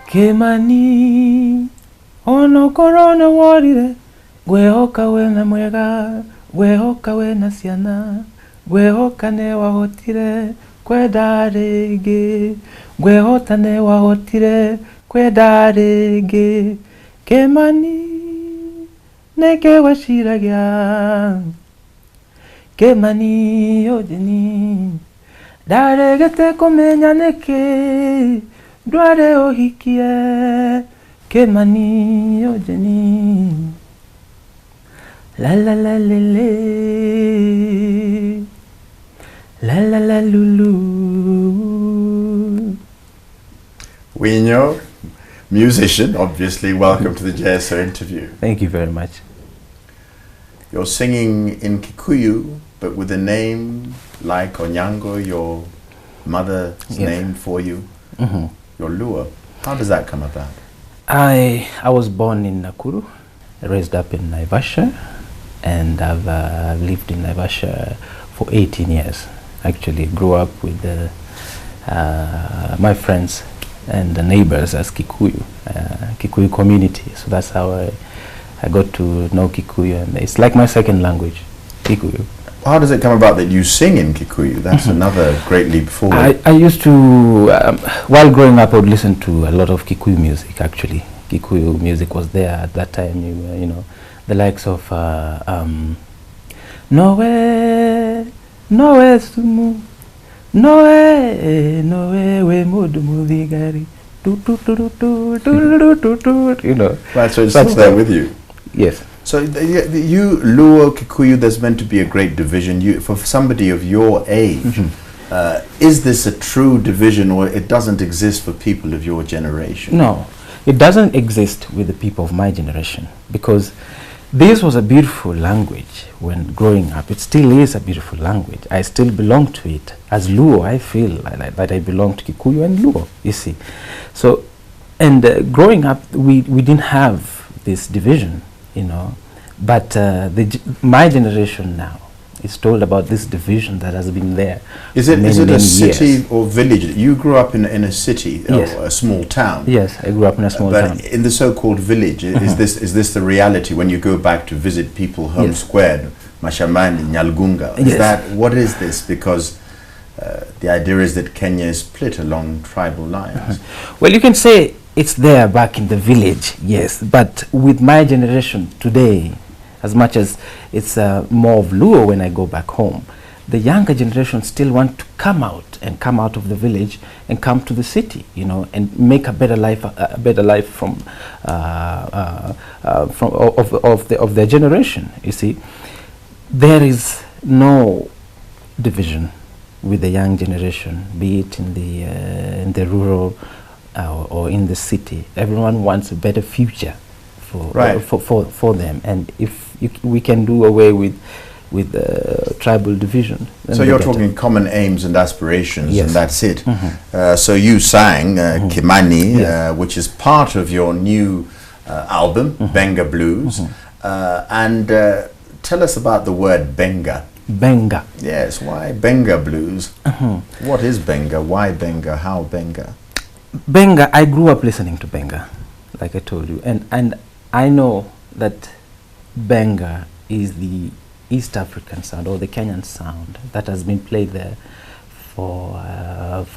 Kemani ono korona warire gwehoka wena mwega gwehoka wena ciana gwehoka ne wahotire kwenda ringi gwehota ne wahotire kwenda ringi Kemani neke waciragia Kemani ojeni ndaregete kumenya niki ndware uhikie Kemani ojeni la la la lele la la la lulu. Winyo, musician, obviously. Welcome to the JSO interview. Thank you very much. You're singing in Kikuyu, but with a name like Onyango, your mother's name for you. Your Luo. How does that come about? I was born in Nakuru, raised up in Naivasha, and I've lived in Naivasha for 18 years. Actually grew up with my friends and the neighbors as Kikuyu, Kikuyu community. So that's how I got to know Kikuyu, and it's like my second language, Kikuyu. How does it come about that you sing in Kikuyu? That's another great leap forward. I used to, while growing up, I would listen to a lot of Kikuyu music, actually. Kikuyu music was there at that time, you know, the likes of Noe, Noe Sumu, Noe, Noe, We Mudumudigari, you know. Right, so it's still there with you. Yes. So you, Luo, Kikuyu, there's meant to be a great division. For somebody of your age, is this a true division, or it doesn't exist for people of your generation? No, it doesn't exist with the people of my generation, because this was a beautiful language when growing up. It still is a beautiful language. I still belong to it. As Luo, I feel that I belong to Kikuyu and Luo, you see. So, and growing up, we didn't have this division, you know, but my generation now is told about this division that has been there. Is it a city or village? You grew up in a city, yes, or a small town. Yes, I grew up in a small town. But in the so-called village, is this the reality when you go back to visit people home squared, Mashamani, Nyalgunga? What is this? Because the idea is that Kenya is split along tribal lines. Well, you can say it's there back in the village, yes, but with my generation today, as much as it's more of Luo when I go back home, the younger generation still want to come out of the village and come to the city, you know, and make a better life from their generation. You see, there is no division with the young generation, be it in the rural or in the city. Everyone wants a better future for them, and if we can do away with tribal division. So you're talking common aims and aspirations, and that's it. So you sang Kimani, which is part of your new album, Benga Blues, and tell us about the word Benga. Benga. Yes, why Benga Blues? What is Benga? Why Benga? How Benga? Benga, I grew up listening to Benga, like I told you, and I know that Benga is the East African sound or the Kenyan sound that has been played there for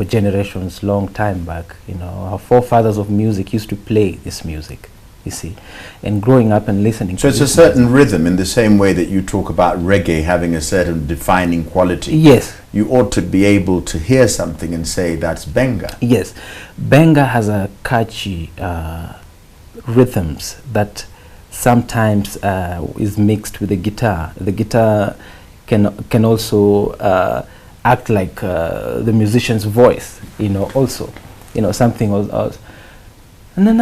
generations, long time back. You know, our forefathers of music used to play this music, you see, and growing up and listening. So it's a certain rhythm, in the same way that you talk about reggae having a certain defining quality. Yes. You ought to be able to hear something and say that's Benga. Yes, Benga has a catchy rhythms that sometimes is mixed with the guitar. The guitar can also act like the musician's voice, you know, also, you know, something else. Then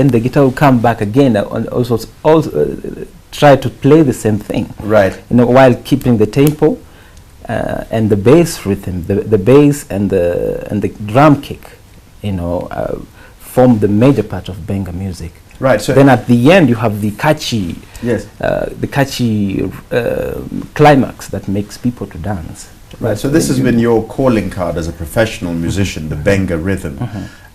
the guitar will come back again and also try to play the same thing, right? You know, while keeping the tempo and the bass rhythm, the bass and the drum kick, you know, form the major part of Benga music. Right. So then at the end you have the catchy, climax that makes people to dance. Right, so this has been your calling card as a professional musician, the Benga rhythm.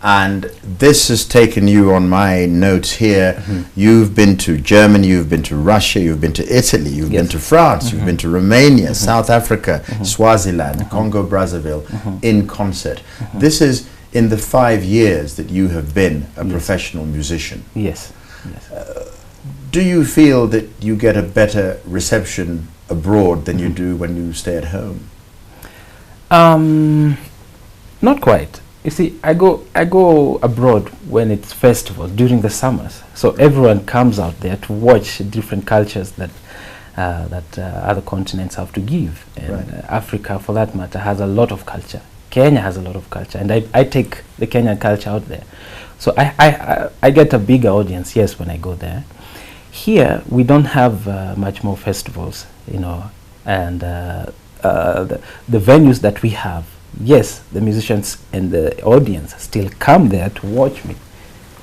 And this has taken you, on my notes here, you've been to Germany, you've been to Russia, you've been to Italy, you've been to France, you've been to Romania, South Africa, Swaziland, Congo, Brazzaville, in concert. This is in the 5 years that you have been a professional musician. Yes. Do you feel that you get a better reception abroad than you do when you stay at home? Not quite. You see, I go abroad when it's festivals during the summers. So everyone comes out there to watch different cultures that other continents have to give. And Africa, for that matter, has a lot of culture. Kenya has a lot of culture, and I take the Kenyan culture out there. So I get a bigger audience, yes, when I go there. Here, we don't have much more festivals, you know, and the venues that we have, yes, the musicians and the audience still come there to watch me,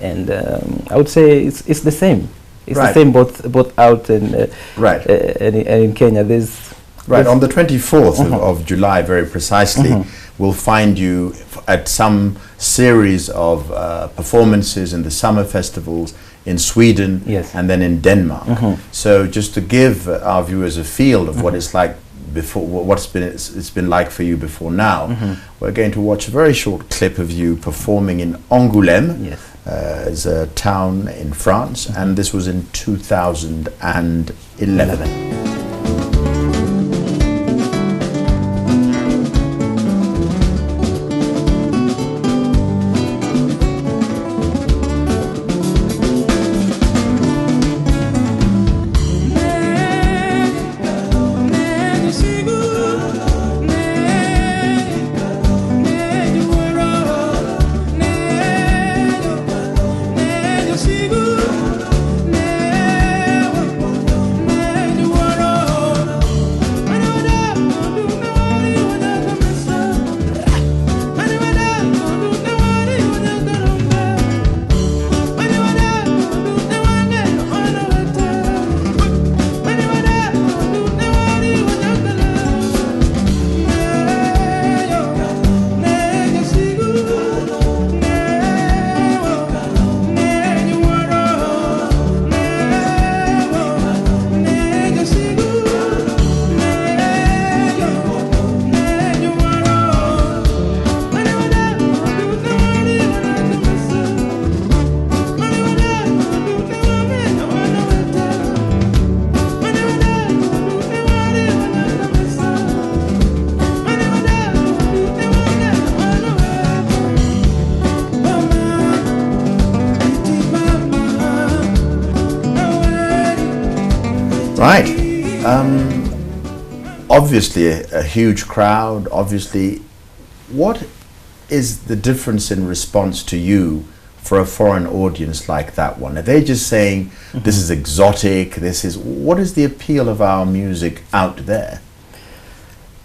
and I would say it's the same. It's the same both out and in Kenya. There's on the 24th of July, very precisely, we'll find you at some series of performances in the summer festivals in Sweden and then in Denmark. So just to give our viewers a feel of what it's like before, it's been like for you before now, we're going to watch a very short clip of you performing in Angoulême, it's a town in France, and this was in 2011. Right. Obviously a huge crowd, obviously. What is the difference in response to you for a foreign audience like that one? Are they just saying, this is exotic, what is the appeal of our music out there?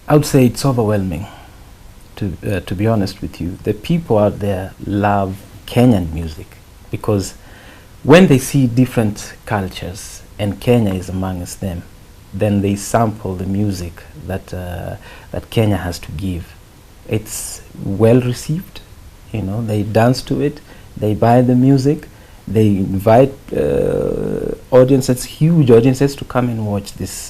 I would say it's overwhelming, to be honest with you. The people out there love Kenyan music because when they see different cultures, and Kenya is amongst them, then they sample the music that that Kenya has to give. It's well received, you know. They dance to it, they buy the music, they invite audiences, huge audiences, to come and watch this